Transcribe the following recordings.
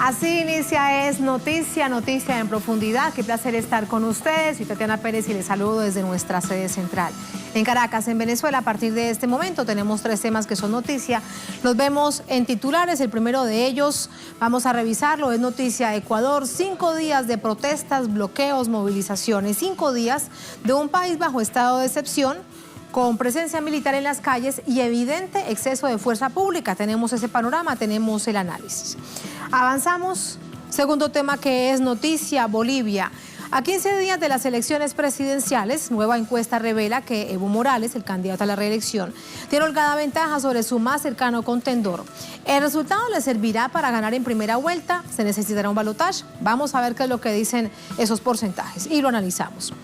Así inicia Es Noticia, Noticia en Profundidad. Qué placer estar con ustedes. Soy Tatiana Pérez y les saludo desde nuestra sede central. En Caracas, en Venezuela, a partir de este momento tenemos 3 temas que son noticia. Los vemos en titulares. El primero de ellos, vamos a revisarlo, es noticia Ecuador. 5 días de protestas, bloqueos, movilizaciones. 5 días de un país bajo estado de excepción, con presencia militar en las calles y evidente exceso de fuerza pública. Tenemos ese panorama, tenemos el análisis. Avanzamos. Segundo tema que es noticia, Bolivia. A 15 días de las elecciones presidenciales, nueva encuesta revela que Evo Morales, el candidato a la reelección, tiene holgada ventaja sobre su más cercano contendor. ¿El resultado le servirá para ganar en primera vuelta? ¿Se necesitará un balotaje? Vamos a ver qué es lo que dicen esos porcentajes y lo analizamos.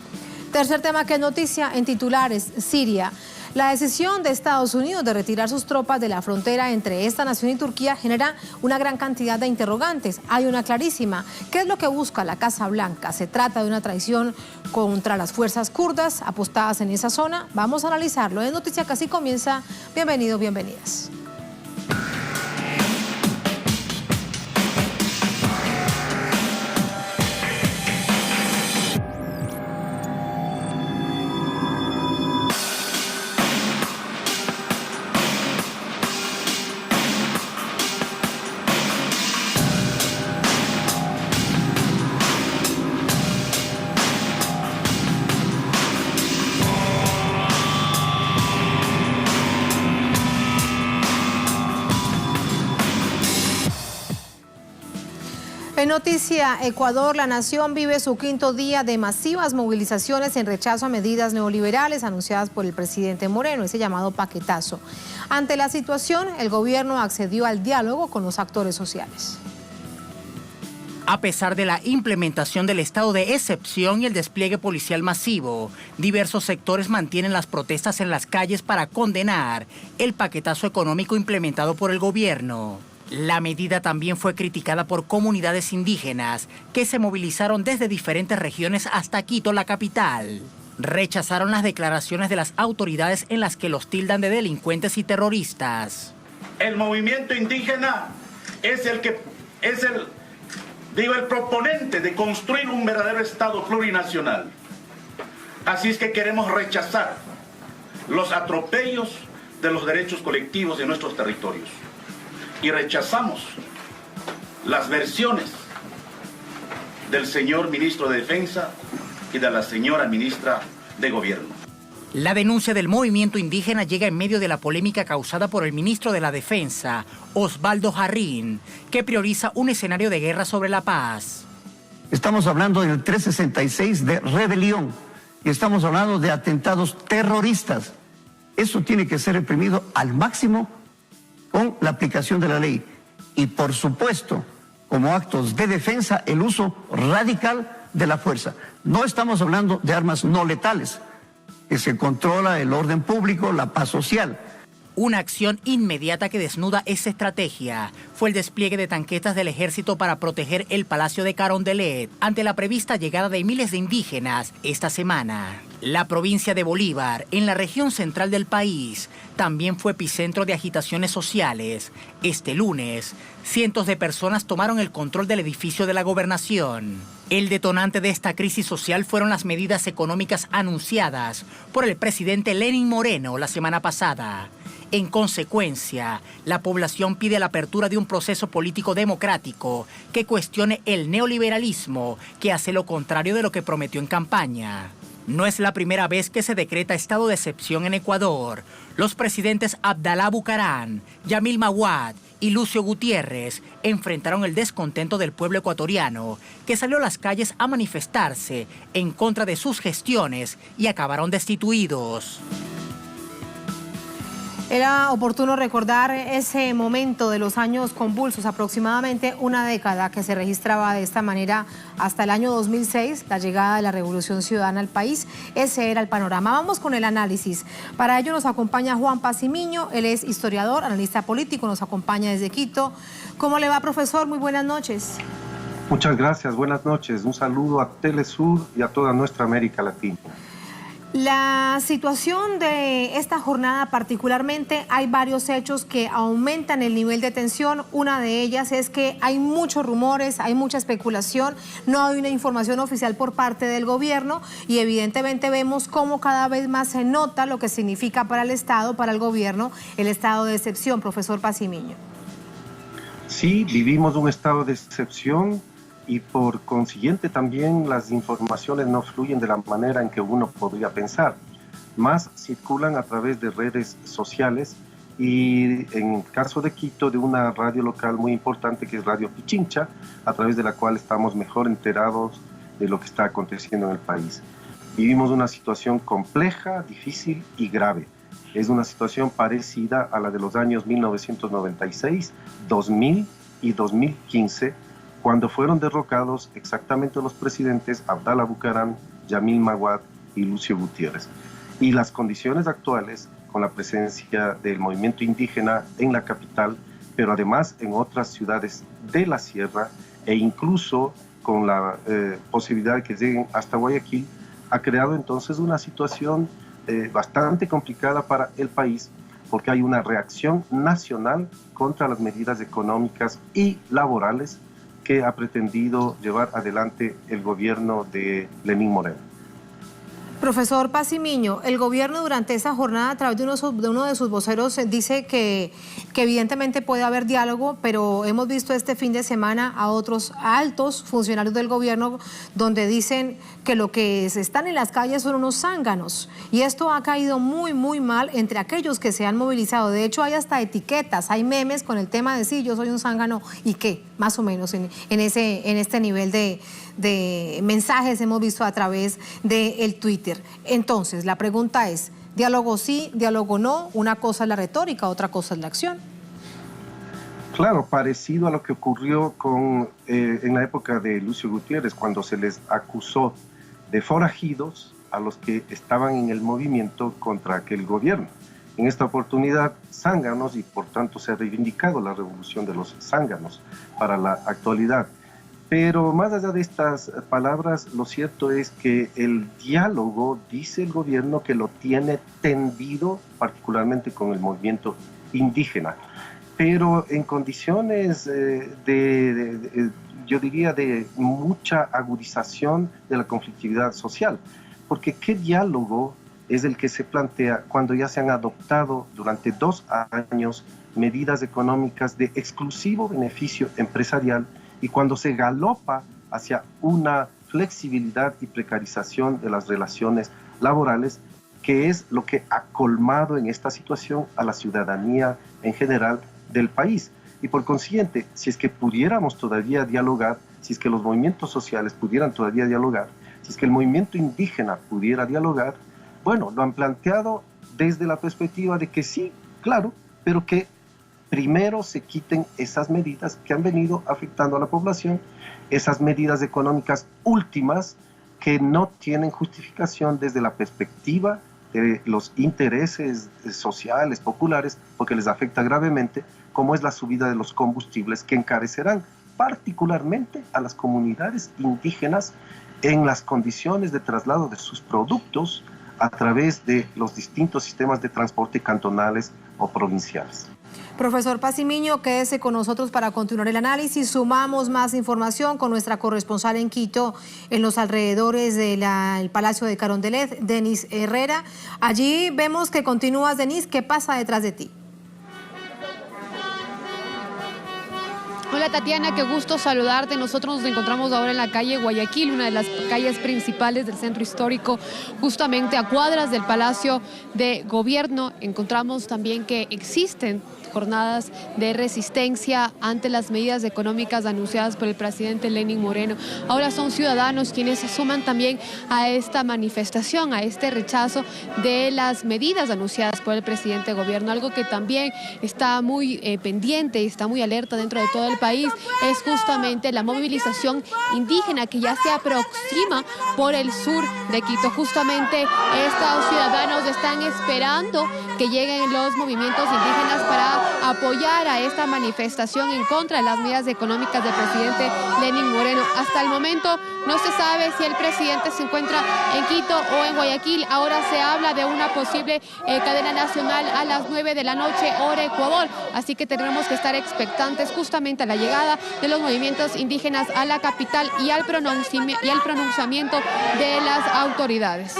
Tercer tema que es noticia en titulares, Siria. La decisión de Estados Unidos de retirar sus tropas de la frontera entre esta nación y Turquía genera una gran cantidad de interrogantes. Hay una clarísima. ¿Qué es lo que busca la Casa Blanca? ¿Se trata de una traición contra las fuerzas kurdas apostadas en esa zona? Vamos a analizarlo. Es noticia que así comienza. Bienvenidos, bienvenidas. En noticia Ecuador, la nación vive su 5º día de masivas movilizaciones en rechazo a medidas neoliberales anunciadas por el presidente Moreno, ese llamado paquetazo. Ante la situación, el gobierno accedió al diálogo con los actores sociales. A pesar de la implementación del estado de excepción y el despliegue policial masivo, diversos sectores mantienen las protestas en las calles para condenar el paquetazo económico implementado por el gobierno. La medida también fue criticada por comunidades indígenas que se movilizaron desde diferentes regiones hasta Quito, la capital. Rechazaron las declaraciones de las autoridades en las que los tildan de delincuentes y terroristas. El movimiento indígena es el proponente de construir un verdadero Estado plurinacional. Así es que queremos rechazar los atropellos de los derechos colectivos de nuestros territorios. Y rechazamos las versiones del señor ministro de Defensa y de la señora ministra de Gobierno. La denuncia del movimiento indígena llega en medio de la polémica causada por el ministro de la Defensa, Osvaldo Jarrín, que prioriza un escenario de guerra sobre la paz. Estamos hablando del 366 de rebelión y estamos hablando de atentados terroristas. Eso tiene que ser reprimido al máximo con la aplicación de la ley y, por supuesto, como actos de defensa, el uso radical de la fuerza. No estamos hablando de armas no letales, que se controla el orden público, la paz social. Una acción inmediata que desnuda esa estrategia fue el despliegue de tanquetas del ejército para proteger el Palacio de Carondelet ante la prevista llegada de miles de indígenas esta semana. La provincia de Bolívar, en la región central del país, también fue epicentro de agitaciones sociales. Este lunes, cientos de personas tomaron el control del edificio de la gobernación. El detonante de esta crisis social fueron las medidas económicas anunciadas por el presidente Lenín Moreno la semana pasada. En consecuencia, la población pide la apertura de un proceso político democrático que cuestione el neoliberalismo, que hace lo contrario de lo que prometió en campaña. No es la primera vez que se decreta estado de excepción en Ecuador. Los presidentes Abdalá Bucaram, Yamil Maguad y Lucio Gutiérrez enfrentaron el descontento del pueblo ecuatoriano, que salió a las calles a manifestarse en contra de sus gestiones y acabaron destituidos. Era oportuno recordar ese momento de los años convulsos, aproximadamente una década que se registraba de esta manera hasta el año 2006, la llegada de la Revolución Ciudadana al país. Ese era el panorama. Vamos con el análisis. Para ello nos acompaña Juan Pacimiño, él es historiador, analista político, nos acompaña desde Quito. ¿Cómo le va, profesor? Muy buenas noches. Muchas gracias, buenas noches. Un saludo a Telesur y a toda nuestra América Latina. La situación de esta jornada particularmente, hay varios hechos que aumentan el nivel de tensión. Una de ellas es que hay muchos rumores, hay mucha especulación, no hay una información oficial por parte del gobierno y evidentemente vemos cómo cada vez más se nota lo que significa para el Estado, para el gobierno, el estado de excepción, profesor Pacimiño. Sí, vivimos un estado de excepción. Y por consiguiente también las informaciones no fluyen de la manera en que uno podría pensar. Más circulan a través de redes sociales y en el caso de Quito de una radio local muy importante que es Radio Pichincha, a través de la cual estamos mejor enterados de lo que está aconteciendo en el país. Vivimos una situación compleja, difícil y grave. Es una situación parecida a la de los años 1996, 2000 y 2015, cuando fueron derrocados exactamente los presidentes Abdalá Bucaram, Yamil Maguad y Lucio Gutiérrez. Y las condiciones actuales, con la presencia del movimiento indígena en la capital, pero además en otras ciudades de la sierra, e incluso con la posibilidad de que lleguen hasta Guayaquil, ha creado entonces una situación bastante complicada para el país, porque hay una reacción nacional contra las medidas económicas y laborales que ha pretendido llevar adelante el gobierno de Lenín Moreno. Profesor Pacimiño, el gobierno durante esa jornada a través de uno de sus voceros dice que evidentemente puede haber diálogo, pero hemos visto este fin de semana a otros altos funcionarios del gobierno donde dicen que lo que están en las calles son unos zánganos y esto ha caído muy mal entre aquellos que se han movilizado. De hecho hay hasta etiquetas, hay memes con el tema de sí, yo soy un zángano y qué, más o menos en este nivel de mensajes hemos visto a través del Twitter. Entonces, la pregunta es, ¿diálogo sí, diálogo no? Una cosa es la retórica, otra cosa es la acción. Claro, parecido a lo que ocurrió en la época de Lucio Gutiérrez, cuando se les acusó de forajidos a los que estaban en el movimiento contra aquel gobierno. En esta oportunidad, zánganos, y por tanto se ha reivindicado la revolución de los zánganos para la actualidad. Pero más allá de estas palabras, lo cierto es que el diálogo, dice el gobierno, que lo tiene tendido particularmente con el movimiento indígena, pero en condiciones yo diría, de mucha agudización de la conflictividad social. Porque ¿qué diálogo es el que se plantea cuando ya se han adoptado durante 2 años medidas económicas de exclusivo beneficio empresarial y cuando se galopa hacia una flexibilidad y precarización de las relaciones laborales, que es lo que ha colmado en esta situación a la ciudadanía en general del país? Y por consiguiente, si es que pudiéramos todavía dialogar, si es que los movimientos sociales pudieran todavía dialogar, si es que el movimiento indígena pudiera dialogar, bueno, lo han planteado desde la perspectiva de que sí, claro, pero que primero se quiten esas medidas que han venido afectando a la población, esas medidas económicas últimas que no tienen justificación desde la perspectiva de los intereses sociales, populares, porque les afecta gravemente, como es la subida de los combustibles que encarecerán particularmente a las comunidades indígenas en las condiciones de traslado de sus productos a través de los distintos sistemas de transporte cantonales o provinciales. Profesor Pacimiño, quédese con nosotros para continuar el análisis. Sumamos más información con nuestra corresponsal en Quito, en los alrededores del Palacio de Carondelet, Denis Herrera. Allí vemos que continúas, Denis. ¿Qué pasa detrás de ti? Hola Tatiana, qué gusto saludarte. Nosotros nos encontramos ahora en la calle Guayaquil, una de las calles principales del centro histórico, justamente a cuadras del Palacio de Gobierno. Encontramos también que existen jornadas de resistencia ante las medidas económicas anunciadas por el presidente Lenín Moreno. Ahora son ciudadanos quienes se suman también a esta manifestación, a este rechazo de las medidas anunciadas por el presidente de gobierno. Algo que también está muy pendiente y está muy alerta dentro de todo el país es justamente la movilización indígena que ya se aproxima por el sur de Quito. Justamente estos ciudadanos están esperando que lleguen los movimientos indígenas para apoyara esta manifestación en contra de las medidas económicas del presidente Lenín Moreno. Hasta el momento no se sabe si el presidente se encuentra en Quito o en Guayaquil. Ahora se habla de una posible cadena nacional a las 9 de la noche, hora Ecuador. Así que tendremos que estar expectantes justamente a la llegada de los movimientos indígenas a la capital y al pronunciamiento de las autoridades.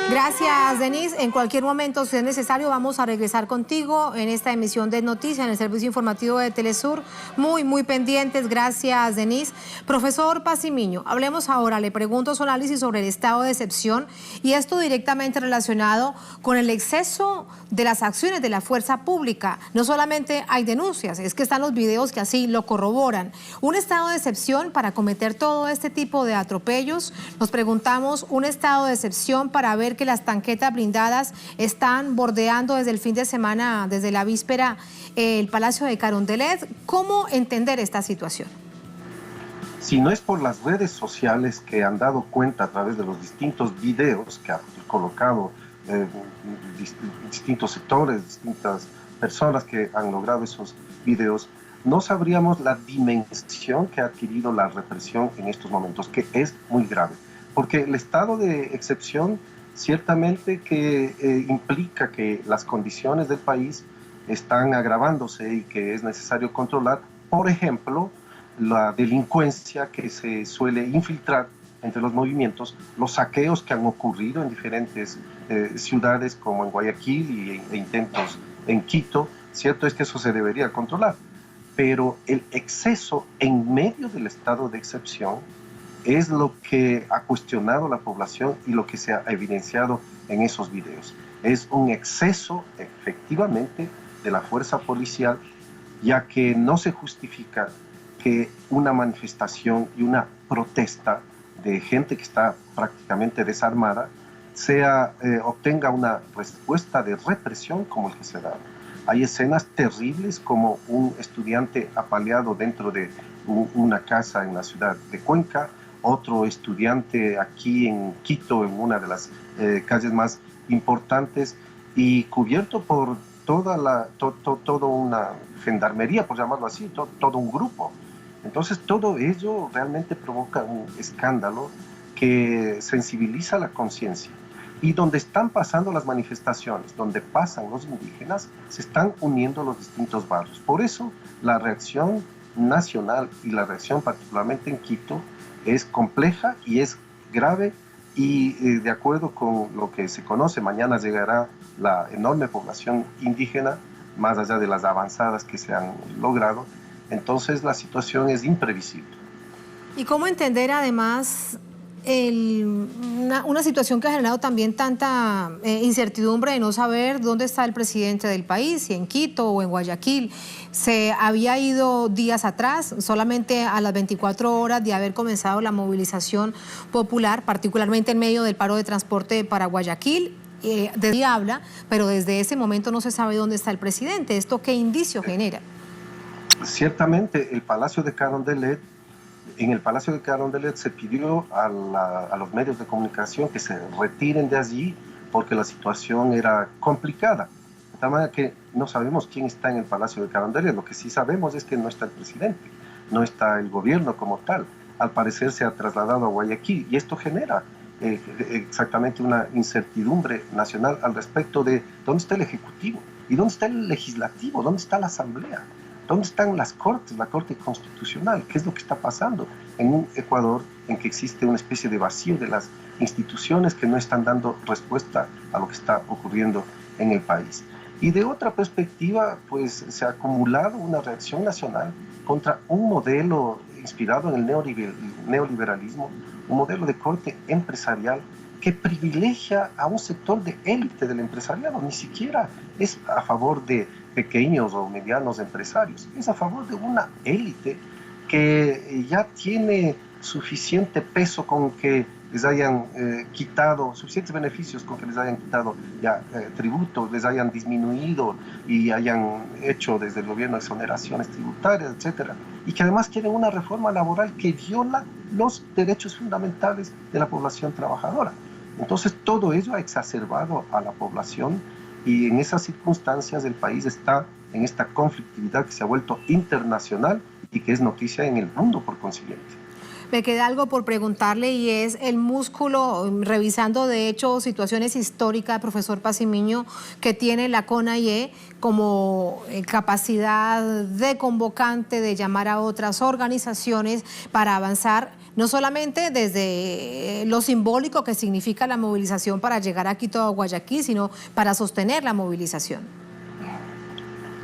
Gracias, Denise. En cualquier momento, si es necesario, vamos a regresar contigo en esta emisión de Noticias en el servicio informativo de Telesur. Muy pendientes. Gracias, Denise. Profesor Pacimiño, hablemos ahora. Le pregunto su análisis sobre el estado de excepción y esto directamente relacionado con el exceso de las acciones de la fuerza pública. No solamente hay denuncias, es que están los videos que así lo corroboran. Un estado de excepción para cometer todo este tipo de atropellos. Nos preguntamos, un estado de excepción para ver que las tanquetas blindadas están bordeando desde el fin de semana, desde la víspera, el Palacio de Carondelet. ¿Cómo entender esta situación? Si no es por las redes sociales que han dado cuenta a través de los distintos videos que ha colocado distintos sectores, distintas personas que han logrado esos videos, no sabríamos la dimensión que ha adquirido la represión en estos momentos, que es muy grave. Porque el estado de excepción ciertamente que implica que las condiciones del país están agravándose y que es necesario controlar, por ejemplo, la delincuencia que se suele infiltrar entre los movimientos, los saqueos que han ocurrido en diferentes ciudades como en Guayaquil e intentos en Quito. Cierto es que eso se debería controlar, pero el exceso en medio del estado de excepción es lo que ha cuestionado la población y lo que se ha evidenciado en esos videos. Es un exceso, efectivamente, de la fuerza policial, ya que no se justifica que una manifestación y una protesta de gente que está prácticamente desarmada obtenga una respuesta de represión como el que se da. Hay escenas terribles como un estudiante apaleado dentro de una casa en la ciudad de Cuenca, otro estudiante aquí en Quito, en una de las calles más importantes, y cubierto por toda una gendarmería, por llamarlo así, todo un grupo. Entonces todo ello realmente provoca un escándalo que sensibiliza la conciencia. Y donde están pasando las manifestaciones, donde pasan los indígenas, se están uniendo los distintos barrios. Por eso la reacción nacional y la reacción particularmente en Quito es compleja y es grave, y de acuerdo con lo que se conoce, mañana llegará la enorme población indígena, más allá de las avanzadas que se han logrado. Entonces la situación es imprevisible. ¿Y cómo entender además una situación que ha generado también tanta incertidumbre de no saber dónde está el presidente del país, si en Quito o en Guayaquil? Se había ido días atrás, solamente a las 24 horas de haber comenzado la movilización popular, particularmente en medio del paro de transporte para Guayaquil. Desde ahí habla, pero desde ese momento no se sabe dónde está el presidente. ¿Esto qué indicio genera? Ciertamente, en el Palacio de Carondelet se pidió a los medios de comunicación que se retiren de allí porque la situación era complicada. De tal manera que no sabemos quién está en el Palacio de Carondelet. Lo que sí sabemos es que no está el presidente, no está el gobierno como tal. Al parecer se ha trasladado a Guayaquil y esto genera exactamente una incertidumbre nacional al respecto de dónde está el Ejecutivo y dónde está el Legislativo, dónde está la Asamblea. ¿Dónde están las cortes, la Corte Constitucional? ¿Qué es lo que está pasando en un Ecuador en que existe una especie de vacío de las instituciones que no están dando respuesta a lo que está ocurriendo en el país? Y de otra perspectiva, pues se ha acumulado una reacción nacional contra un modelo inspirado en el neoliberalismo, un modelo de corte empresarial que privilegia a un sector de élite del empresariado, ni siquiera es a favor de pequeños o medianos empresarios, es a favor de una élite que ya tiene suficiente peso con que les hayan quitado, suficientes beneficios con que les hayan quitado ya tributos, les hayan disminuido y hayan hecho desde el gobierno exoneraciones tributarias, etcétera, y que además quieren una reforma laboral que viola los derechos fundamentales de la población trabajadora. Entonces todo ello ha exacerbado a la población y en esas circunstancias el país está en esta conflictividad que se ha vuelto internacional y que es noticia en el mundo por consiguiente. Me queda algo por preguntarle y es el músculo, revisando de hecho situaciones históricas, profesor Pacimiño, que tiene la CONAIE como capacidad de convocante, de llamar a otras organizaciones para avanzar, no solamente desde lo simbólico que significa la movilización para llegar a Quito o a Guayaquil, sino para sostener la movilización.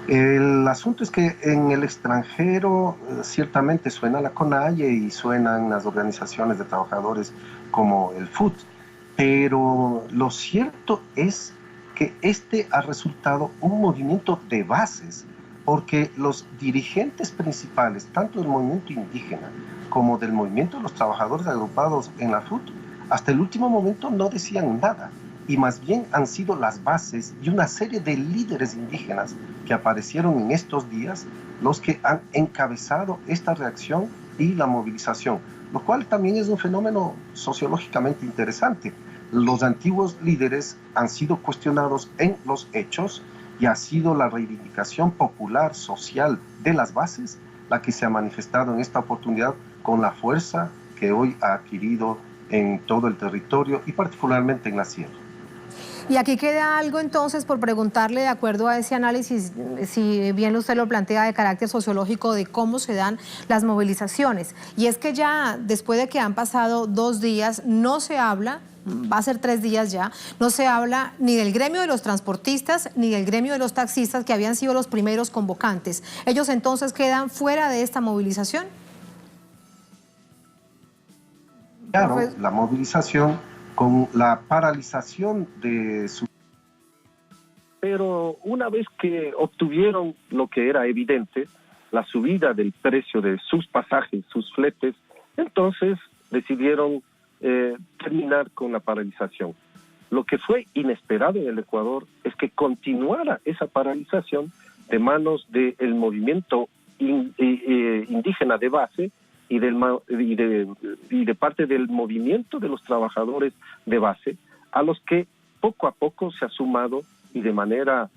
El asunto es que en el extranjero ciertamente suena la CONAIE y suenan las organizaciones de trabajadores como el FUT, pero lo cierto es que este ha resultado un movimiento de bases, porque los dirigentes principales, tanto del movimiento indígena como del movimiento de los trabajadores agrupados en la FUT, hasta el último momento no decían nada. Y más bien han sido las bases y una serie de líderes indígenas que aparecieron en estos días los que han encabezado esta reacción y la movilización, lo cual también es un fenómeno sociológicamente interesante. Los antiguos líderes han sido cuestionados en los hechos y ha sido la reivindicación popular, social de las bases la que se ha manifestado en esta oportunidad con la fuerza que hoy ha adquirido en todo el territorio y particularmente en la sierra. Y aquí queda algo entonces por preguntarle, de acuerdo a ese análisis, si bien usted lo plantea, de carácter sociológico, de cómo se dan las movilizaciones. Y es que ya después de que han pasado 2 días, no se habla, va a ser 3 días ya, no se habla ni del gremio de los transportistas ni del gremio de los taxistas, que habían sido los primeros convocantes. ¿Ellos entonces quedan fuera de esta movilización? Claro, la movilización con la paralización de su... Pero una vez que obtuvieron lo que era evidente, la subida del precio de sus pasajes, sus fletes, entonces decidieron terminar con la paralización. Lo que fue inesperado en el Ecuador es que continuara esa paralización de manos del movimiento indígena de base y de parte del movimiento de los trabajadores de base, a los que poco a poco se ha sumado y de manera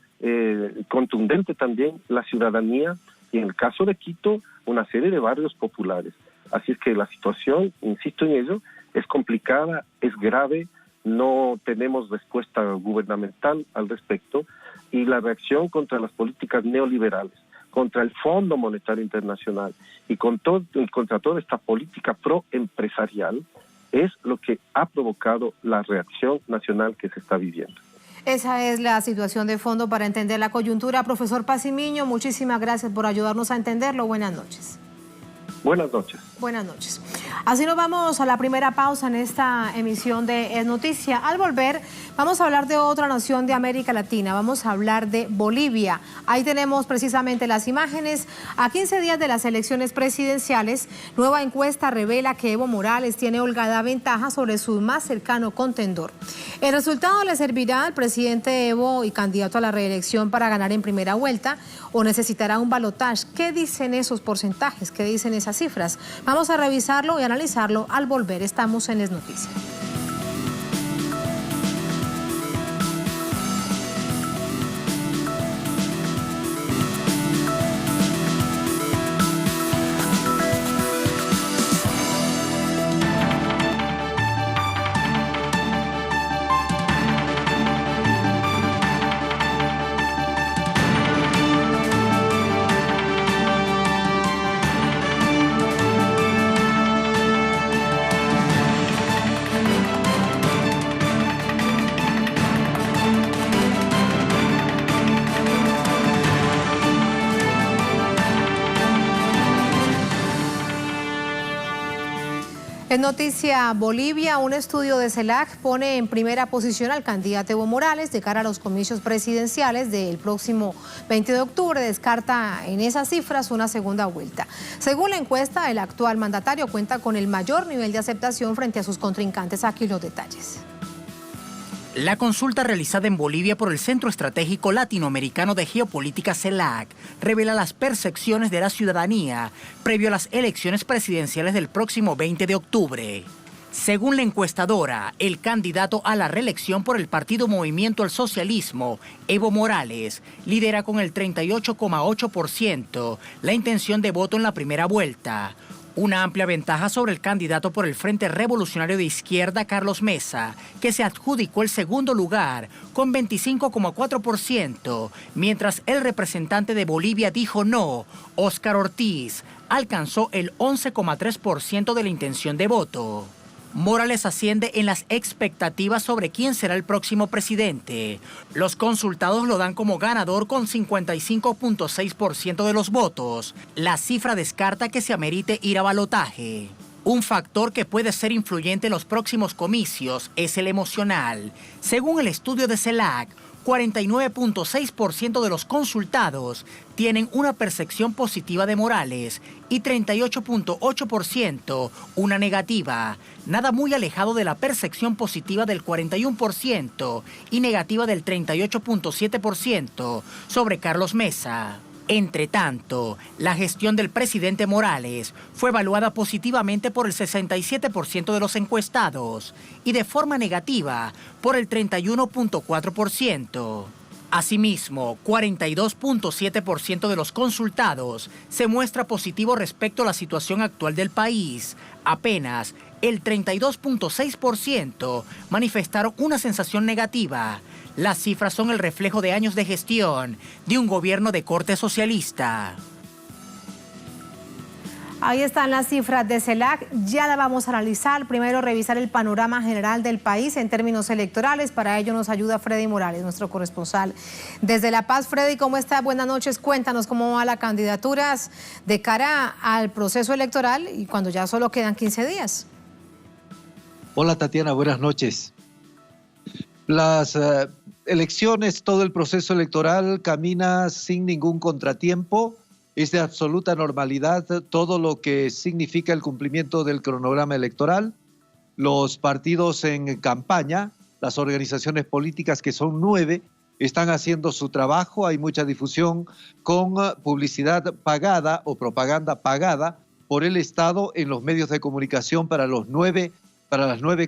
contundente también la ciudadanía y en el caso de Quito una serie de barrios populares. Así es que la situación, insisto en ello, es complicada, es grave, no tenemos respuesta gubernamental al respecto y la reacción contra las políticas neoliberales, contra el Fondo Monetario Internacional y contra toda esta política proempresarial es lo que ha provocado la reacción nacional que se está viviendo. Esa es la situación de fondo para entender la coyuntura. Profesor Pacimiño, muchísimas gracias por ayudarnos a entenderlo. Buenas noches. Buenas noches. Buenas noches. Así nos vamos a la primera pausa en esta emisión de Es Noticia. Al volver, vamos a hablar de otra nación de América Latina. Vamos a hablar de Bolivia. Ahí tenemos precisamente las imágenes. A 15 días de las elecciones presidenciales, nueva encuesta revela que Evo Morales tiene holgada ventaja sobre su más cercano contendor. ¿El resultado le servirá al presidente Evo y candidato a la reelección para ganar en primera vuelta o necesitará un balotaje? ¿Qué dicen esos porcentajes? ¿Qué dicen esas cifras? Vamos a revisarlo y analizarlo al volver. Estamos en Es Noticia. En Noticia Bolivia, un estudio de CELAC pone en primera posición al candidato Evo Morales de cara a los comicios presidenciales del próximo 20 de octubre. Descarta en esas cifras una segunda vuelta. Según la encuesta, el actual mandatario cuenta con el mayor nivel de aceptación frente a sus contrincantes. Aquí los detalles. La consulta realizada en Bolivia por el Centro Estratégico Latinoamericano de Geopolítica CELAC revela las percepciones de la ciudadanía previo a las elecciones presidenciales del próximo 20 de octubre. Según la encuestadora, el candidato a la reelección por el partido Movimiento al Socialismo, Evo Morales, lidera con el 38,8% la intención de voto en la primera vuelta. Una amplia ventaja sobre el candidato por el Frente Revolucionario de Izquierda, Carlos Mesa, que se adjudicó el segundo lugar con 25,4%, mientras el representante de Bolivia dijo no, Óscar Ortiz, alcanzó el 11,3% de la intención de voto. Morales asciende en las expectativas sobre quién será el próximo presidente. Los consultados lo dan como ganador con 55,6% de los votos. La cifra descarta que se amerite ir a balotaje. Un factor que puede ser influyente en los próximos comicios es el emocional. Según el estudio de CELAC, 49,6% de los consultados tienen una percepción positiva de Morales y 38,8% una negativa, nada muy alejado de la percepción positiva del 41% y negativa del 38,7% sobre Carlos Mesa. Entre tanto, la gestión del presidente Morales fue evaluada positivamente por el 67% de los encuestados y de forma negativa por el 31,4%. Asimismo, 42,7% de los consultados se muestra positivo respecto a la situación actual del país. Apenas el 32,6% manifestaron una sensación negativa. Las cifras son el reflejo de años de gestión de un gobierno de corte socialista. Ahí están las cifras de CELAC, ya la vamos a analizar. Primero, revisar el panorama general del país en términos electorales. Para ello nos ayuda Freddy Morales, nuestro corresponsal desde La Paz. Freddy, ¿cómo está? Buenas noches. Cuéntanos cómo van las candidaturas de cara al proceso electoral y cuando ya solo quedan 15 días. Hola Tatiana, buenas noches. Las elecciones, todo el proceso electoral camina sin ningún contratiempo. Es de absoluta normalidad todo lo que significa el cumplimiento del cronograma electoral. Los partidos en campaña, las organizaciones políticas, que son 9, están haciendo su trabajo. Hay mucha difusión con publicidad pagada o propaganda pagada por el Estado en los medios de comunicación para las 9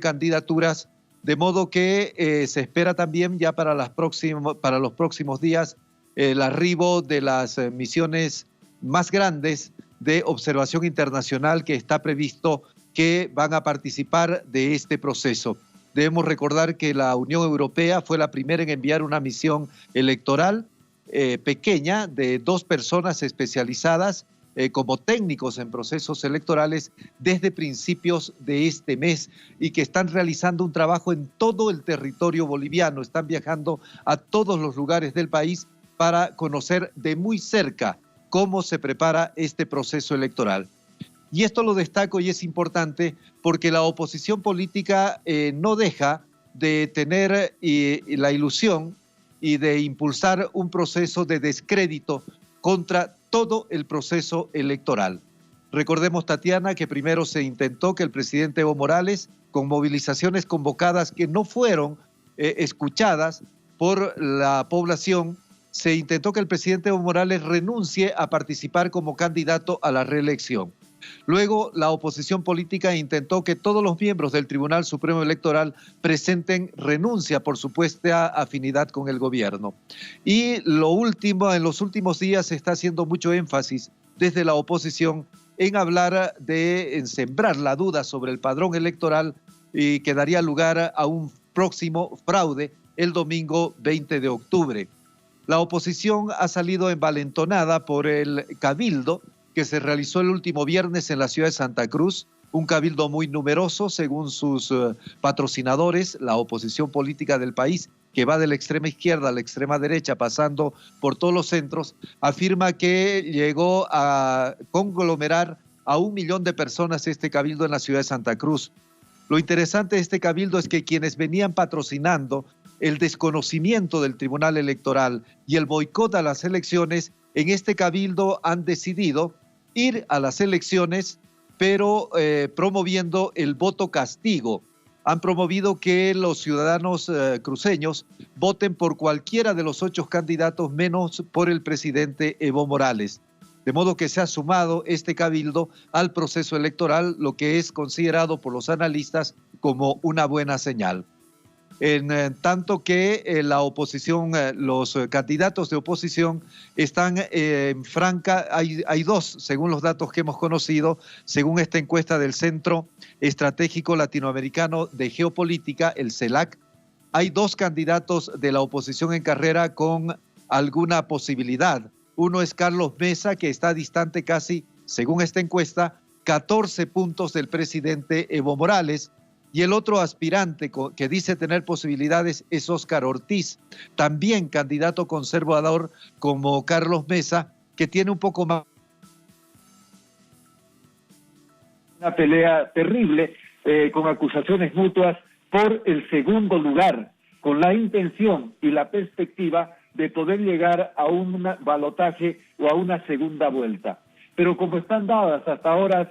candidaturas, de modo que se espera también ya para los próximos días el arribo de las misiones más grandes de observación internacional que está previsto que van a participar de este proceso. Debemos recordar que la Unión Europea fue la primera en enviar una misión electoral pequeña de 2 personas especializadas como técnicos en procesos electorales desde principios de este mes y que están realizando un trabajo en todo el territorio boliviano. Están viajando a todos los lugares del país para conocer de muy cerca cómo se prepara este proceso electoral. Y esto lo destaco y es importante porque la oposición política no deja de tener la ilusión y de impulsar un proceso de descrédito contra todo el proceso electoral. Recordemos, Tatiana, que primero se intentó que el presidente Evo Morales, con movilizaciones convocadas que no fueron escuchadas por la población, se intentó que el presidente Evo Morales renuncie a participar como candidato a la reelección. Luego, la oposición política intentó que todos los miembros del Tribunal Supremo Electoral presenten renuncia por supuesta afinidad con el gobierno. Y en los últimos días se está haciendo mucho énfasis desde la oposición en hablar en sembrar la duda sobre el padrón electoral y que daría lugar a un próximo fraude el domingo 20 de octubre. La oposición ha salido envalentonada por el cabildo que se realizó el último viernes en la ciudad de Santa Cruz, un cabildo muy numeroso según sus patrocinadores, la oposición política del país, que va de la extrema izquierda a la extrema derecha, pasando por todos los centros, afirma que llegó a conglomerar a 1 millón de personas este cabildo en la ciudad de Santa Cruz. Lo interesante de este cabildo es que quienes venían patrocinando el desconocimiento del Tribunal Electoral y el boicot a las elecciones, en este cabildo han decidido ir a las elecciones, pero promoviendo el voto castigo. Han promovido que los ciudadanos cruceños voten por cualquiera de los 8 candidatos menos por el presidente Evo Morales. De modo que se ha sumado este cabildo al proceso electoral, lo que es considerado por los analistas como una buena señal. En tanto que la oposición, los candidatos de oposición están en franca, hay dos, según los datos que hemos conocido, según esta encuesta del Centro Estratégico Latinoamericano de Geopolítica, el CELAC, hay dos candidatos de la oposición en carrera con alguna posibilidad. Uno es Carlos Mesa, que está distante casi, según esta encuesta, 14 puntos del presidente Evo Morales, y el otro aspirante que dice tener posibilidades es Óscar Ortiz, también candidato conservador como Carlos Mesa, que tiene un poco más. Una pelea terrible con acusaciones mutuas por el segundo lugar, con la intención y la perspectiva de poder llegar a un balotaje o a una segunda vuelta. Pero como están dadas hasta ahora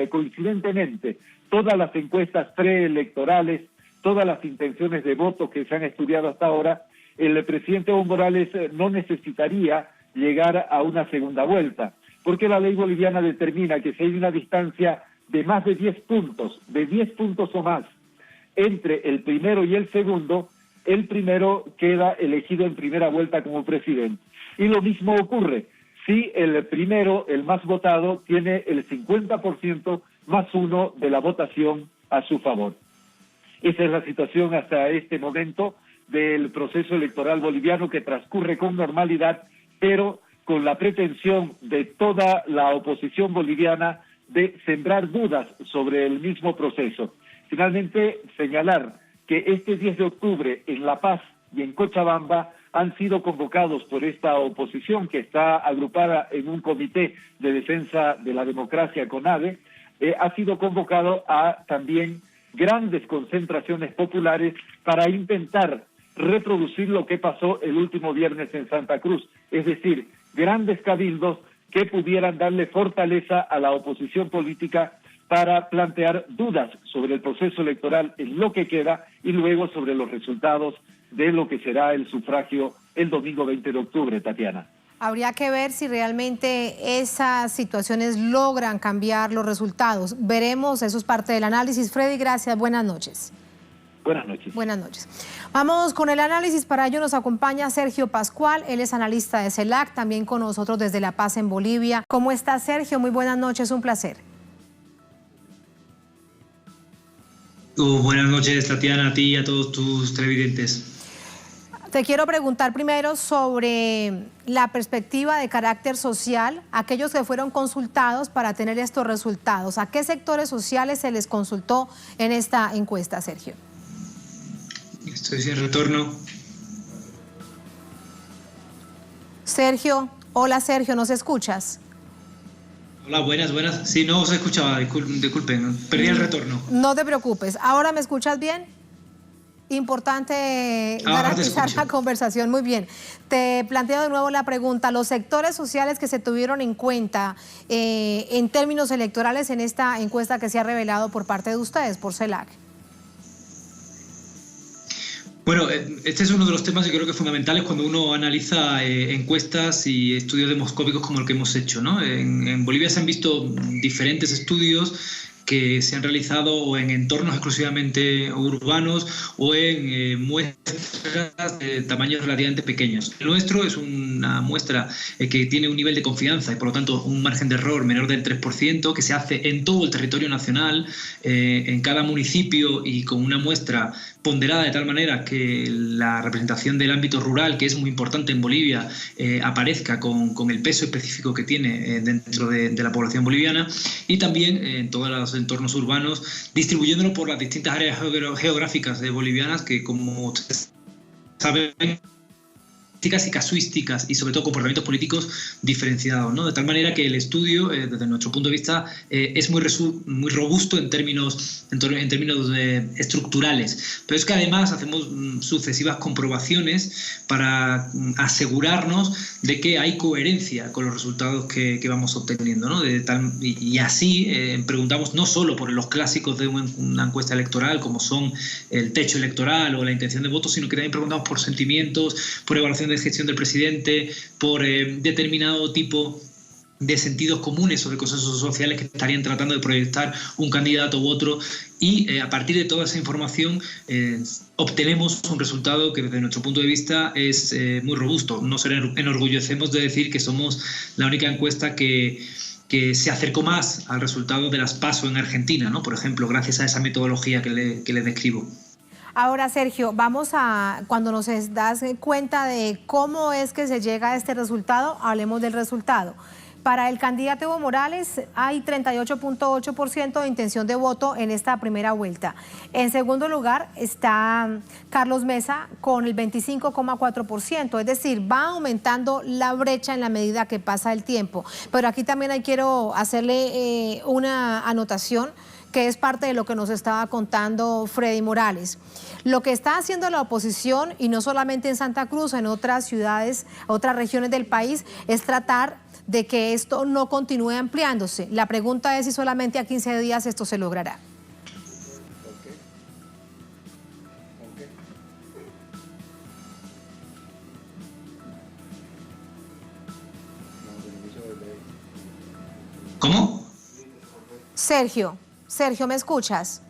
coincidentemente todas las encuestas preelectorales, todas las intenciones de voto que se han estudiado hasta ahora, el presidente Evo Morales no necesitaría llegar a una segunda vuelta, porque la ley boliviana determina que si hay una distancia de más de 10 puntos o más entre el primero y el segundo, el primero queda elegido en primera vuelta como presidente. Y lo mismo ocurre si el primero, el más votado, tiene el 50% más uno de la votación a su favor. Esa es la situación hasta este momento del proceso electoral boliviano, que transcurre con normalidad, pero con la pretensión de toda la oposición boliviana de sembrar dudas sobre el mismo proceso. Finalmente, señalar que este 10 de octubre en La Paz y en Cochabamba han sido convocados por esta oposición, que está agrupada en un comité de defensa de la democracia, CONADE, ha sido convocado a también grandes concentraciones populares para intentar reproducir lo que pasó el último viernes en Santa Cruz, es decir, grandes cabildos que pudieran darle fortaleza a la oposición política para plantear dudas sobre el proceso electoral en lo que queda y luego sobre los resultados de lo que será el sufragio el domingo 20 de octubre, Tatiana. Habría que ver si realmente esas situaciones logran cambiar los resultados. Veremos, eso es parte del análisis. Freddy, gracias. Buenas noches. Buenas noches. Buenas noches. Vamos con el análisis. Para ello nos acompaña Sergio Pascual. Él es analista de CELAC, también con nosotros desde La Paz en Bolivia. ¿Cómo está, Sergio? Muy buenas noches, un placer. Buenas noches, Tatiana, a ti y a todos tus televidentes. Te quiero preguntar primero sobre la perspectiva de carácter social, aquellos que fueron consultados para tener estos resultados. ¿A qué sectores sociales se les consultó en esta encuesta, Sergio? Estoy sin retorno. Sergio, hola Sergio, ¿nos escuchas? Hola, buenas. Sí, no os escuchaba, disculpen, perdí el retorno. No te preocupes, ¿ahora me escuchas bien? Importante garantizar la conversación. Muy bien. Te planteo de nuevo la pregunta. Los sectores sociales que se tuvieron en cuenta en términos electorales en esta encuesta que se ha revelado por parte de ustedes, por CELAC. Bueno, este es uno de los temas que creo que fundamentales cuando uno analiza encuestas y estudios demoscópicos como el que hemos hecho, ¿no? En Bolivia se han visto diferentes estudios que se han realizado o en entornos exclusivamente urbanos o en muestras de tamaños relativamente pequeños. El nuestro es una muestra que tiene un nivel de confianza y por lo tanto un margen de error menor del 3%, que se hace en todo el territorio nacional, en cada municipio y con una muestra ponderada de tal manera que la representación del ámbito rural, que es muy importante en Bolivia, aparezca con el peso específico que tiene dentro de la población boliviana, y también en todos los entornos urbanos, distribuyéndolo por las distintas áreas geográficas bolivianas que, como saben, y casuísticas y sobre todo comportamientos políticos diferenciados, ¿no? De tal manera que el estudio, desde nuestro punto de vista, es muy robusto en términos estructurales, pero es que además hacemos sucesivas comprobaciones para asegurarnos de que hay coherencia con los resultados que vamos obteniendo, ¿no? Y así preguntamos no solo por los clásicos de una encuesta electoral como son el techo electoral o la intención de voto, sino que también preguntamos por sentimientos, por evaluación de gestión del presidente, por determinado tipo de sentidos comunes sobre consensos sociales que estarían tratando de proyectar un candidato u otro, y a partir de toda esa información obtenemos un resultado que desde nuestro punto de vista es muy robusto. Nos enorgullecemos de decir que somos la única encuesta que se acercó más al resultado de las PASO en Argentina, ¿no? Por ejemplo, gracias a esa metodología que le describo. Ahora, Sergio, vamos a, cuando nos das cuenta de cómo es que se llega a este resultado, hablemos del resultado. Para el candidato Evo Morales hay 38.8% de intención de voto en esta primera vuelta. En segundo lugar está Carlos Mesa con el 25.4%, es decir, va aumentando la brecha en la medida que pasa el tiempo. Pero aquí también quiero hacerle una anotación que es parte de lo que nos estaba contando Freddy Morales. Lo que está haciendo la oposición, y no solamente en Santa Cruz, en otras ciudades, otras regiones del país, es tratar de que esto no continúe ampliándose. La pregunta es si solamente a 15 días esto se logrará. ¿Cómo? Sergio, ¿me escuchas?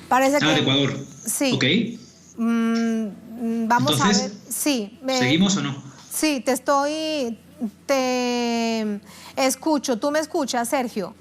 Parece que... de Ecuador. Sí. Ok. Vamos Entonces, a ver. Sí. ¿seguimos o no? Sí, te escucho. ¿Tú me escuchas, Sergio?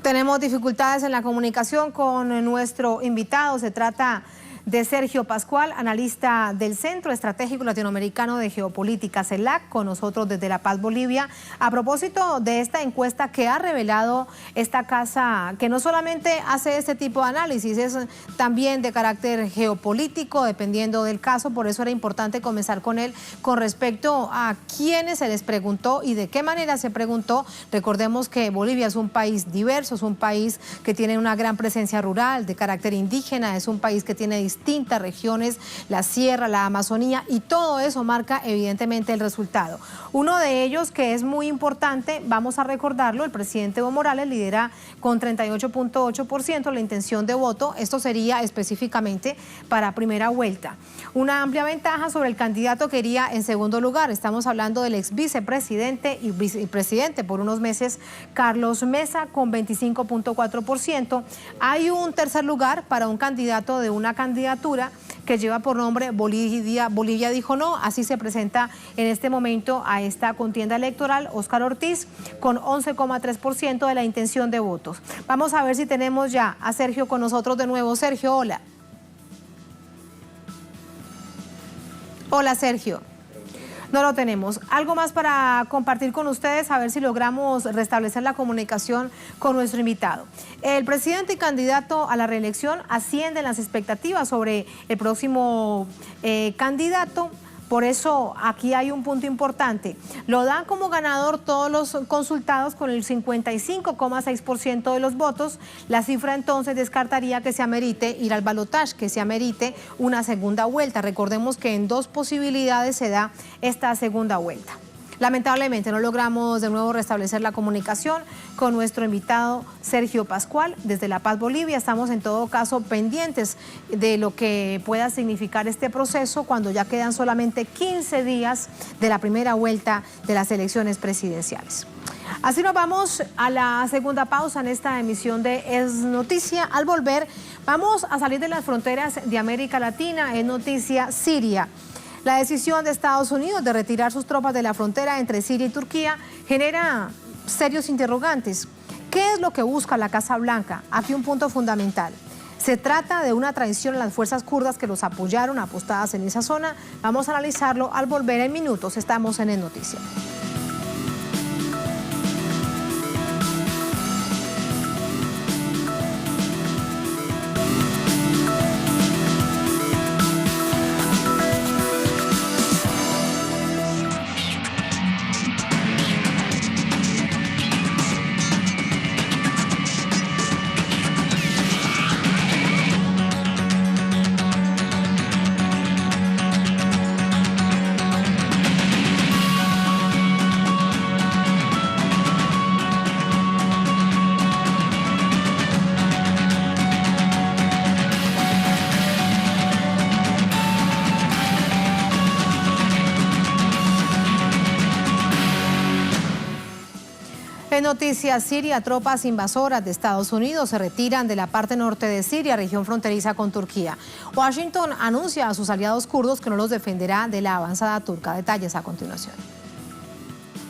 Tenemos dificultades en la comunicación con nuestro invitado. Se trata de Sergio Pascual, analista del Centro Estratégico Latinoamericano de Geopolítica, CELAC, con nosotros desde La Paz, Bolivia. A propósito de esta encuesta que ha revelado esta casa, que no solamente hace este tipo de análisis, es también de carácter geopolítico, dependiendo del caso. Por eso era importante comenzar con él con respecto a quiénes se les preguntó y de qué manera se preguntó. Recordemos que Bolivia es un país diverso, es un país que tiene una gran presencia rural, de carácter indígena, es un país que tiene distintas regiones, la sierra, la Amazonía, y todo eso marca evidentemente el resultado. Uno de ellos que es muy importante, vamos a recordarlo, el presidente Evo Morales lidera con 38.8% la intención de voto. Esto sería específicamente para primera vuelta. Una amplia ventaja sobre el candidato que iría en segundo lugar. Estamos hablando del ex vicepresidente y presidente por unos meses, Carlos Mesa, con 25.4%. Hay un tercer lugar para un candidato de una candidatura que lleva por nombre Bolivia dijo no. Así se presenta en este momento a esta contienda electoral Óscar Ortiz con 11.3% de la intención de votos. Vamos a ver si tenemos ya a Sergio con nosotros de nuevo. Sergio, hola. Hola, Sergio. No lo tenemos. ¿Algo más para compartir con ustedes? A ver si logramos restablecer la comunicación con nuestro invitado. El presidente y candidato a la reelección ascienden las expectativas sobre el próximo candidato. Por eso aquí hay un punto importante. Lo dan como ganador todos los consultados con el 55.6% de los votos. La cifra entonces descartaría que se amerite ir al balotaje, que se amerite una segunda vuelta. Recordemos que en dos posibilidades se da esta segunda vuelta. Lamentablemente no logramos de nuevo restablecer la comunicación con nuestro invitado Sergio Pascual desde La Paz, Bolivia. Estamos en todo caso pendientes de lo que pueda significar este proceso cuando ya quedan solamente 15 días de la primera vuelta de las elecciones presidenciales. Así nos vamos a la segunda pausa en esta emisión de Es Noticia. Al volver vamos a salir de las fronteras de América Latina. Es noticia Siria. La decisión de Estados Unidos de retirar sus tropas de la frontera entre Siria y Turquía genera serios interrogantes. ¿Qué es lo que busca la Casa Blanca? Aquí un punto fundamental. ¿Se trata de una traición a las fuerzas kurdas que los apoyaron apostadas en esa zona? Vamos a analizarlo al volver en minutos. Estamos en Es Noticia. En noticias, Siria, tropas invasoras de Estados Unidos se retiran de la parte norte de Siria, región fronteriza con Turquía. Washington anuncia a sus aliados kurdos que no los defenderá de la avanzada turca. Detalles a continuación.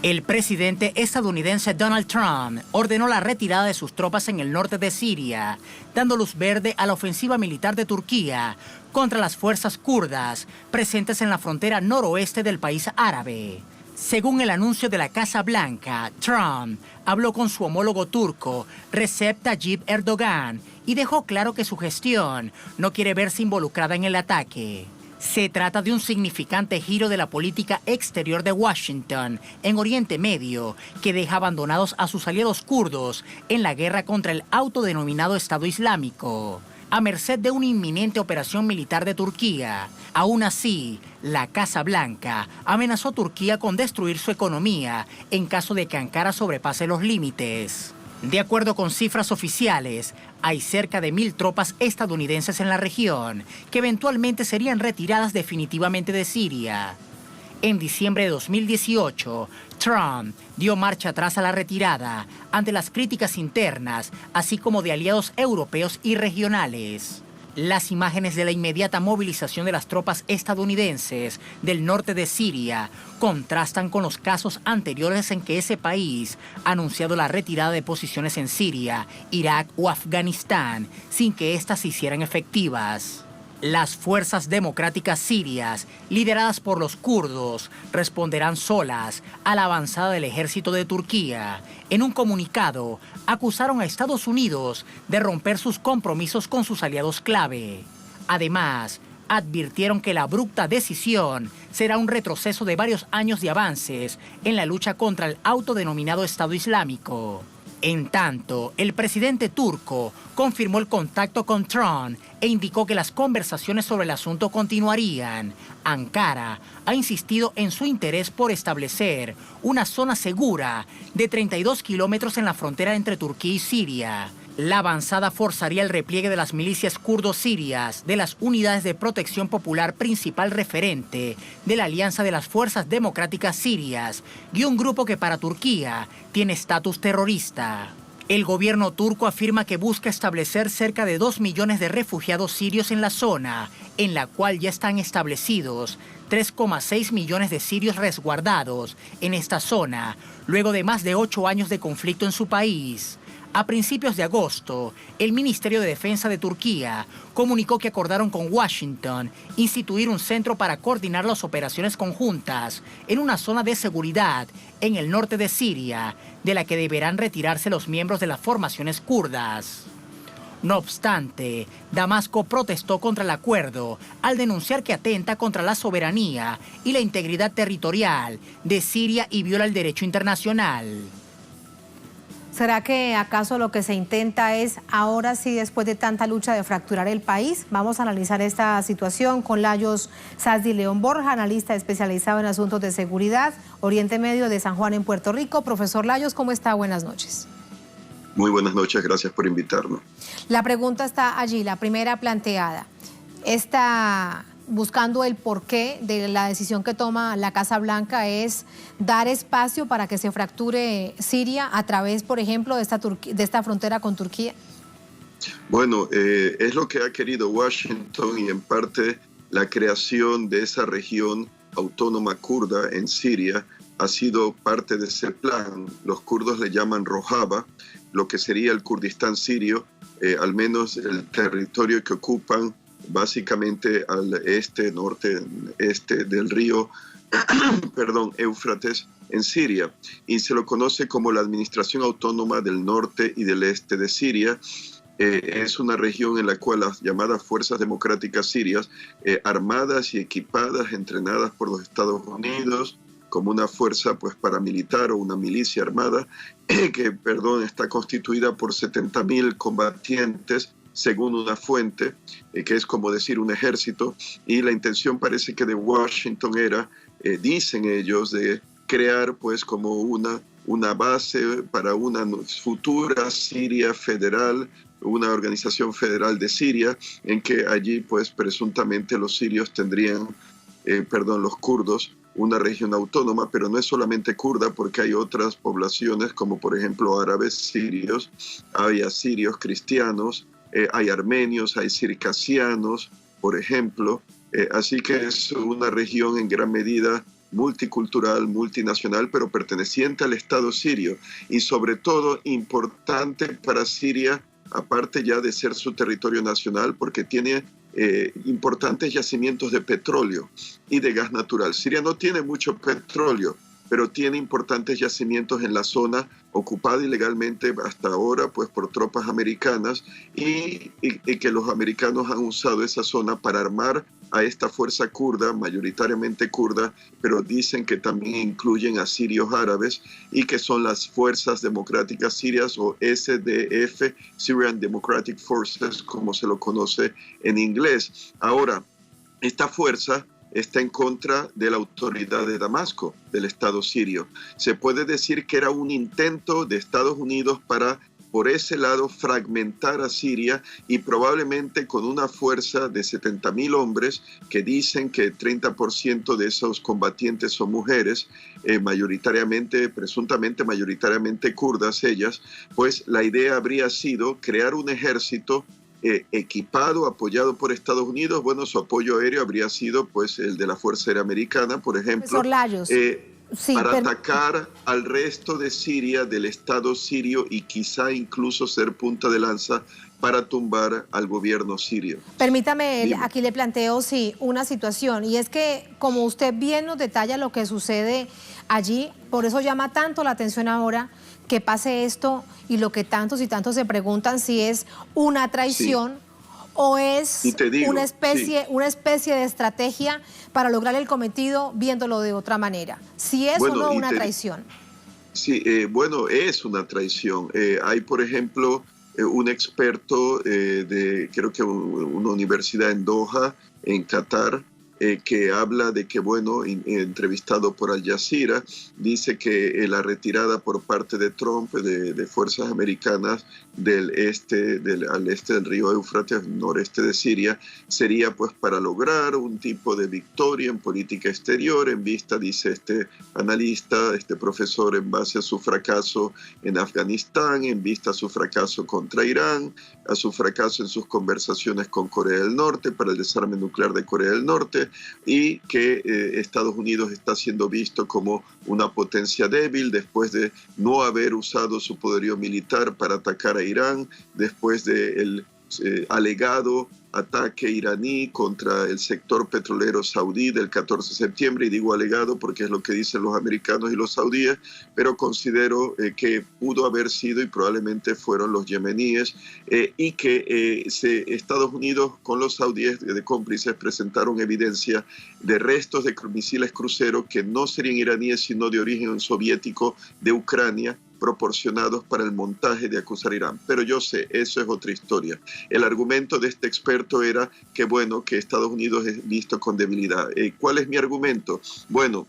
El presidente estadounidense Donald Trump ordenó la retirada de sus tropas en el norte de Siria, dando luz verde a la ofensiva militar de Turquía contra las fuerzas kurdas presentes en la frontera noroeste del país árabe. Según el anuncio de la Casa Blanca, Trump habló con su homólogo turco, Recep Tayyip Erdogan, y dejó claro que su gestión no quiere verse involucrada en el ataque. Se trata de un significante giro de la política exterior de Washington en Oriente Medio, que deja abandonados a sus aliados kurdos en la guerra contra el autodenominado Estado Islámico, a merced de una inminente operación militar de Turquía. Aún así, la Casa Blanca amenazó a Turquía con destruir su economía en caso de que Ankara sobrepase los límites. De acuerdo con cifras oficiales, hay cerca de 1.000 tropas estadounidenses en la región, que eventualmente serían retiradas definitivamente de Siria. En diciembre de 2018, Trump dio marcha atrás a la retirada ante las críticas internas, así como de aliados europeos y regionales. Las imágenes de la inmediata movilización de las tropas estadounidenses del norte de Siria contrastan con los casos anteriores en que ese país ha anunciado la retirada de posiciones en Siria, Irak o Afganistán sin que éstas se hicieran efectivas. Las fuerzas democráticas sirias, lideradas por los kurdos, responderán solas a la avanzada del ejército de Turquía. En un comunicado, acusaron a Estados Unidos de romper sus compromisos con sus aliados clave. Además, advirtieron que la abrupta decisión será un retroceso de varios años de avances en la lucha contra el autodenominado Estado Islámico. En tanto, el presidente turco confirmó el contacto con Trump e indicó que las conversaciones sobre el asunto continuarían. Ankara ha insistido en su interés por establecer una zona segura de 32 kilómetros en la frontera entre Turquía y Siria. La avanzada forzaría el repliegue de las milicias kurdo-sirias de las unidades de protección popular principal referente de la Alianza de las Fuerzas Democráticas Sirias y un grupo que para Turquía tiene estatus terrorista. El gobierno turco afirma que busca establecer cerca de 2 millones de refugiados sirios en la zona, en la cual ya están establecidos 3,6 millones de sirios resguardados en esta zona, luego de más de 8 años de conflicto en su país. A principios de agosto, el Ministerio de Defensa de Turquía comunicó que acordaron con Washington instituir un centro para coordinar las operaciones conjuntas en una zona de seguridad en el norte de Siria, de la que deberán retirarse los miembros de las formaciones kurdas. No obstante, Damasco protestó contra el acuerdo al denunciar que atenta contra la soberanía y la integridad territorial de Siria y viola el derecho internacional. ¿Será que acaso lo que se intenta es, ahora sí, después de tanta lucha, de fracturar el país? Vamos a analizar esta situación con Lajos Sasdi León Borja, analista especializado en asuntos de seguridad, Oriente Medio de San Juan en Puerto Rico. Profesor Lajos, ¿cómo está? Buenas noches. Muy buenas noches, gracias por invitarnos. La pregunta está allí, la primera planteada. Buscando el porqué de la decisión que toma la Casa Blanca es dar espacio para que se fracture Siria a través, por ejemplo, de esta frontera con Turquía. Bueno, es lo que ha querido Washington y en parte la creación de esa región autónoma kurda en Siria ha sido parte de ese plan. Los kurdos le llaman Rojava, lo que sería el Kurdistán sirio, al menos el territorio que ocupan básicamente al norte-este del río Éufrates en Siria, y se lo conoce como la Administración Autónoma del Norte y del Este de Siria. Es una región en la cual las llamadas Fuerzas Democráticas Sirias, armadas y equipadas, entrenadas por los Estados Unidos, como una fuerza paramilitar o una milicia armada, está constituida por 70.000 combatientes, según una fuente, que es como decir un ejército, y la intención parece que de Washington era, dicen ellos, de crear como una base para una futura Siria federal, una organización federal de Siria, en que allí presuntamente los sirios tendrían, los kurdos una región autónoma, pero no es solamente kurda, porque hay otras poblaciones como por ejemplo árabes, sirios, hay asirios, cristianos, hay armenios, hay circasianos, por ejemplo. Así que es una región en gran medida multicultural, multinacional, pero perteneciente al Estado sirio y sobre todo importante para Siria, aparte ya de ser su territorio nacional, porque tiene importantes yacimientos de petróleo y de gas natural. Siria no tiene mucho petróleo, pero tiene importantes yacimientos en la zona ocupada ilegalmente hasta ahora pues por tropas americanas y que los americanos han usado esa zona para armar a esta fuerza kurda, mayoritariamente kurda, pero dicen que también incluyen a sirios árabes y que son las Fuerzas Democráticas Sirias o SDF, Syrian Democratic Forces, como se lo conoce en inglés. Ahora, esta fuerza está en contra de la autoridad de Damasco, del Estado sirio. Se puede decir que era un intento de Estados Unidos para, por ese lado, fragmentar a Siria y probablemente con una fuerza de 70.000 hombres que dicen que 30% de esos combatientes son mujeres, mayoritariamente, presuntamente mayoritariamente kurdas ellas, pues la idea habría sido crear un ejército equipado, apoyado por Estados Unidos. Bueno, su apoyo aéreo habría sido pues el de la Fuerza Aérea Americana, por ejemplo, para atacar al resto de Siria, del Estado sirio y quizá incluso ser punta de lanza para tumbar al gobierno sirio. Permítame, aquí le planteo una situación, y es que como usted bien nos detalla lo que sucede allí, por eso llama tanto la atención ahora que pase esto y lo que tantos y tantos se preguntan si es una traición o es una especie de estrategia para lograr el cometido viéndolo de otra manera. Si es o no una traición. Sí, bueno, es una traición. Hay, por ejemplo, un experto creo que una universidad en Doha, en Qatar, que habla de que, bueno, entrevistado por Al Jazeera, dice que la retirada por parte de Trump de fuerzas americanas al este del río Éufrates, noreste de Siria, sería pues para lograr un tipo de victoria en política exterior en vista, dice este analista, este profesor, en base a su fracaso en Afganistán, en vista a su fracaso contra Irán, a su fracaso en sus conversaciones con Corea del Norte para el desarme nuclear de Corea del Norte, y que Estados Unidos está siendo visto como una potencia débil después de no haber usado su poderío militar para atacar a Irán, después del alegado ataque iraní contra el sector petrolero saudí del 14 de septiembre, y digo alegado porque es lo que dicen los americanos y los saudíes, pero considero que pudo haber sido y probablemente fueron los yemeníes, y que Estados Unidos con los saudíes de cómplices presentaron evidencia de restos de misiles crucero que no serían iraníes sino de origen soviético de Ucrania, proporcionados para el montaje de acusar a Irán. Pero yo sé, eso es otra historia. El argumento de este experto era que, bueno, que Estados Unidos es visto con debilidad. ¿Cuál es mi argumento? Bueno,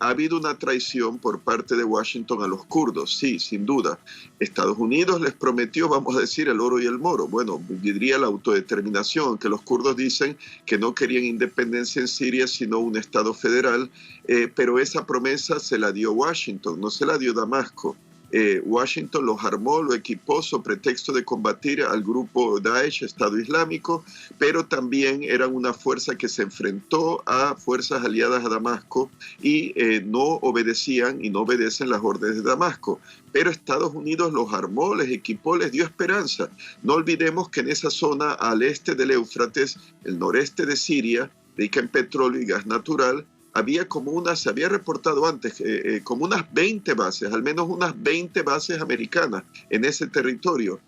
ha habido una traición por parte de Washington a los kurdos, sí, sin duda. Estados Unidos les prometió, vamos a decir, el oro y el moro. Bueno, diría la autodeterminación, que los kurdos dicen que no querían independencia en Siria, sino un Estado federal, pero esa promesa se la dio Washington, no se la dio Damasco. Washington los armó, lo equipó sobre pretexto de combatir al grupo Daesh, Estado Islámico, pero también eran una fuerza que se enfrentó a fuerzas aliadas a Damasco y no obedecían y no obedecen las órdenes de Damasco. Pero Estados Unidos los armó, les equipó, les dio esperanza. No olvidemos que en esa zona al este del Éufrates, el noreste de Siria, rica en petróleo y gas natural, se había reportado antes como unas 20 bases, al menos unas 20 bases americanas en ese territorio.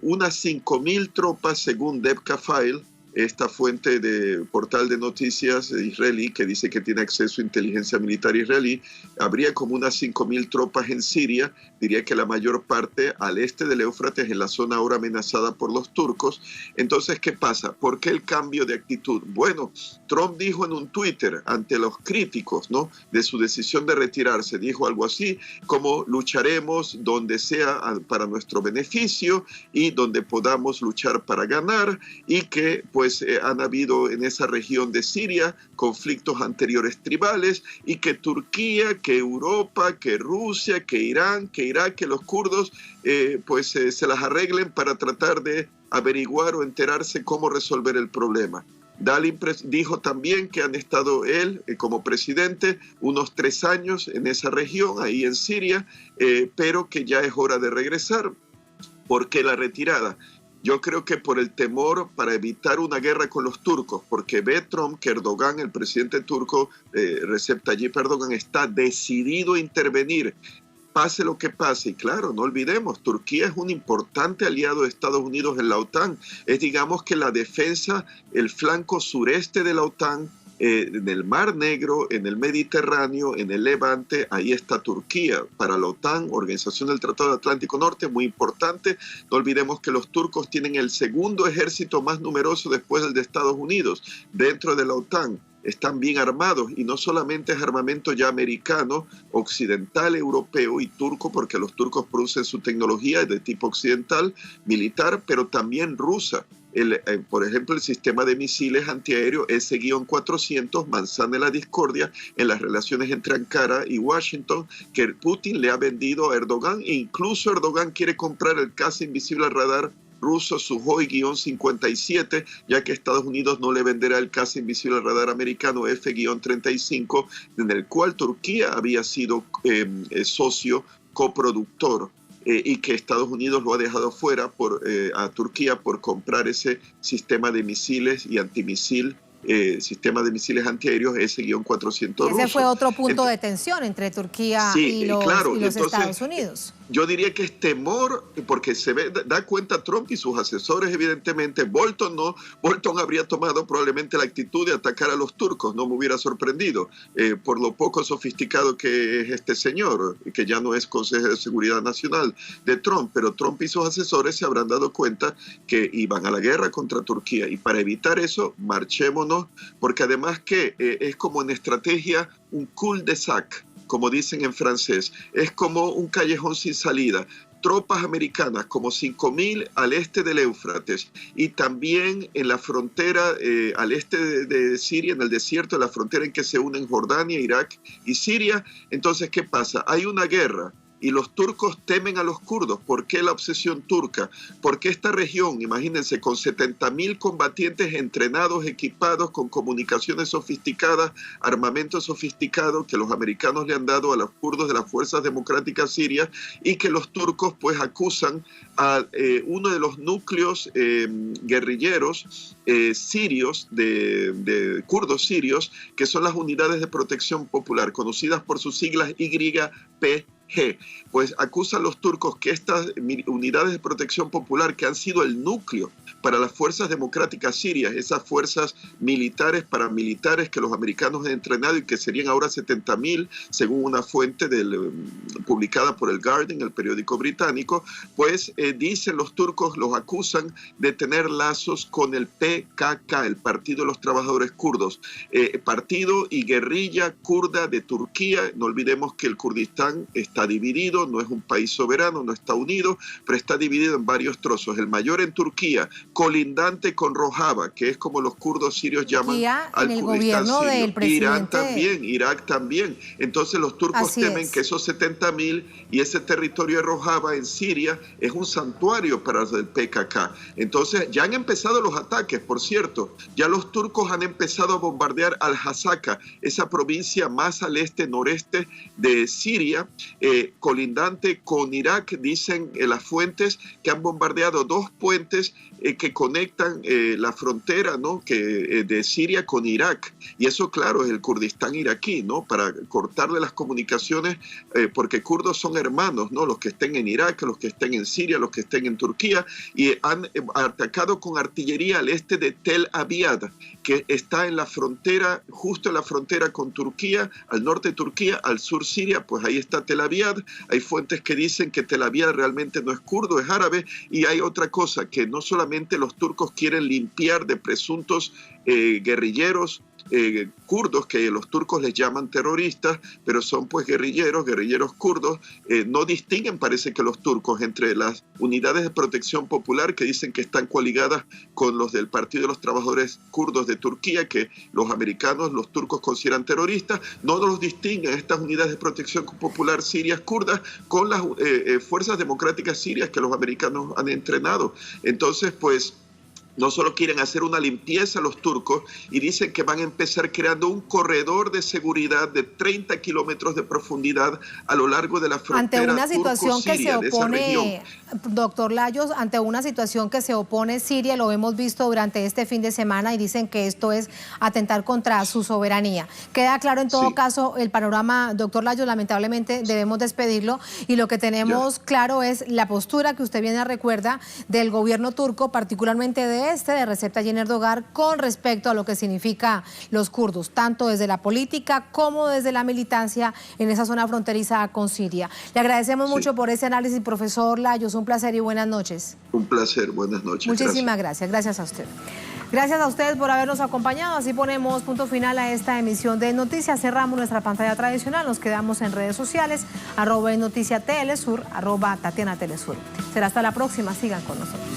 Unas 5.000 tropas según Debka File, esta fuente de portal de noticias israelí que dice que tiene acceso a inteligencia militar israelí. Habría como unas 5.000 tropas en Siria, diría que la mayor parte al este del Éufrates, en la zona ahora amenazada por los turcos. Entonces, ¿qué pasa? ¿Por qué el cambio de actitud? Bueno, Trump dijo en un Twitter ante los críticos, ¿no?, de su decisión de retirarse, dijo algo así como: lucharemos donde sea para nuestro beneficio y donde podamos luchar para ganar, y que pues han habido en esa región de Siria conflictos anteriores tribales, y que Turquía, que Europa, que Rusia, que Irán, que Irak, que los kurdos se las arreglen para tratar de averiguar o enterarse cómo resolver el problema. Dijo también que han estado él como presidente unos 3 años en esa región, ahí en Siria, pero que ya es hora de regresar. ¿Por qué la retirada? Yo creo que por el temor para evitar una guerra con los turcos, porque ve Trump que Erdogan, el presidente turco, Recep Tayyip Erdogan, está decidido a intervenir, pase lo que pase. Y claro, no olvidemos, Turquía es un importante aliado de Estados Unidos en la OTAN. Es, digamos, que la defensa, el flanco sureste de la OTAN, en el Mar Negro, en el Mediterráneo, en el Levante, ahí está Turquía. Para la OTAN, Organización del Tratado Atlántico Norte, muy importante. No olvidemos que los turcos tienen el segundo ejército más numeroso después del de Estados Unidos dentro de la OTAN. Están bien armados, y no solamente es armamento ya americano, occidental, europeo y turco, porque los turcos producen su tecnología de tipo occidental, militar, pero también rusa. Por ejemplo, el sistema de misiles antiaéreos S-400, manzana de la discordia en las relaciones entre Ankara y Washington, que Putin le ha vendido a Erdogan, e incluso Erdogan quiere comprar el caza invisible radar ruso Sukhoi-57, ya que Estados Unidos no le venderá el caza invisible radar americano F-35, en el cual Turquía había sido socio coproductor. Y que Estados Unidos lo ha dejado fuera a Turquía por comprar ese sistema de misiles y antimisil, sistema de misiles antiaéreos S-400 ruso. Ese fue otro punto de tensión entre Turquía y los Estados Unidos. Yo diría que es temor, porque da cuenta Trump y sus asesores, evidentemente. Bolton no. Bolton habría tomado probablemente la actitud de atacar a los turcos, no me hubiera sorprendido, por lo poco sofisticado que es este señor, que ya no es consejero de seguridad nacional de Trump, pero Trump y sus asesores se habrán dado cuenta que iban a la guerra contra Turquía, y para evitar eso, marchémonos, porque además que es como en estrategia un cul-de-sac, como dicen en francés, es como un callejón sin salida. Tropas americanas, como 5.000 al este del Éufrates, y también en la frontera al este de Siria, en el desierto, en la frontera en que se unen Jordania, Irak y Siria. Entonces, ¿qué pasa? Hay una guerra, y los turcos temen a los kurdos. ¿Por qué la obsesión turca? Porque esta región, imagínense, con 70.000 combatientes entrenados, equipados, con comunicaciones sofisticadas, armamento sofisticado que los americanos le han dado a los kurdos de las Fuerzas Democráticas Sirias, y que los turcos pues acusan a uno de los núcleos guerrilleros sirios, de kurdos sirios, que son las Unidades de Protección Popular, conocidas por sus siglas YPG. Pues acusan los turcos que estas unidades de protección popular, que han sido el núcleo para las fuerzas democráticas sirias, esas fuerzas militares, paramilitares que los americanos han entrenado, y que serían ahora 70.000, según una fuente publicada por el Guardian, el periódico británico, pues dicen los turcos, los acusan de tener lazos con el PKK, el Partido de los Trabajadores Kurdos, partido y guerrilla kurda de Turquía. No olvidemos que el Kurdistán está dividido, no es un país soberano, no está unido, pero está dividido en varios trozos. El mayor en Turquía, colindante con Rojava, que es como los kurdos sirios llaman al Kurdistán sirio. Irán también, Irak también. Entonces los turcos temen que esos 70.000 y ese territorio de Rojava en Siria es un santuario para el PKK. Entonces ya han empezado los ataques, por cierto. Ya los turcos han empezado a bombardear Al-Hasaka, esa provincia más al este-noreste de Siria, colindante con Irak. Dicen las fuentes que han bombardeado 2 puentes que conectan la frontera, ¿no?, de Siria con Irak. Y eso, claro, es el Kurdistán iraquí, ¿no?, para cortarle las comunicaciones, porque kurdos son hermanos, ¿no?, los que estén en Irak, los que estén en Siria, los que estén en Turquía, y han atacado con artillería al este de Tel Abyad, que está en la frontera, justo en la frontera con Turquía, al norte de Turquía, al sur Siria, pues ahí está Tel Abyad. Hay fuentes que dicen que Tel Abyad realmente no es kurdo, es árabe. Y hay otra cosa, que no solamente los turcos quieren limpiar de presuntos guerrilleros kurdos, que los turcos les llaman terroristas, pero son pues guerrilleros kurdos. No distinguen, parece que los turcos, entre las unidades de protección popular que dicen que están coligadas con los del Partido de los Trabajadores Kurdos de Turquía, que los americanos, los turcos consideran terroristas. No los distinguen estas unidades de protección popular sirias kurdas con las fuerzas democráticas sirias que los americanos han entrenado. Entonces, pues, no solo quieren hacer una limpieza los turcos y dicen que van a empezar creando un corredor de seguridad de 30 kilómetros de profundidad a lo largo de la frontera ante una situación que se opone, doctor Layos, ante una situación que se opone Siria, lo hemos visto durante este fin de semana y dicen que esto es atentar contra su soberanía. Queda claro en todo caso el panorama, doctor Layos, lamentablemente debemos despedirlo y lo que tenemos claro es la postura que usted bien recuerda del gobierno turco, particularmente de Recep Tayyip Erdogan, con respecto a lo que significa los kurdos, tanto desde la política como desde la militancia en esa zona fronteriza con Siria. Le agradecemos mucho por ese análisis, profesor Layos, un placer y buenas noches. Un placer, buenas noches. Muchísimas gracias a usted. Gracias a ustedes por habernos acompañado. Así ponemos punto final a esta emisión de Noticias. Cerramos nuestra pantalla tradicional. Nos quedamos en redes sociales, @Noticia Telesur, @Tatiana Telesur. Será hasta la próxima. Sigan con nosotros.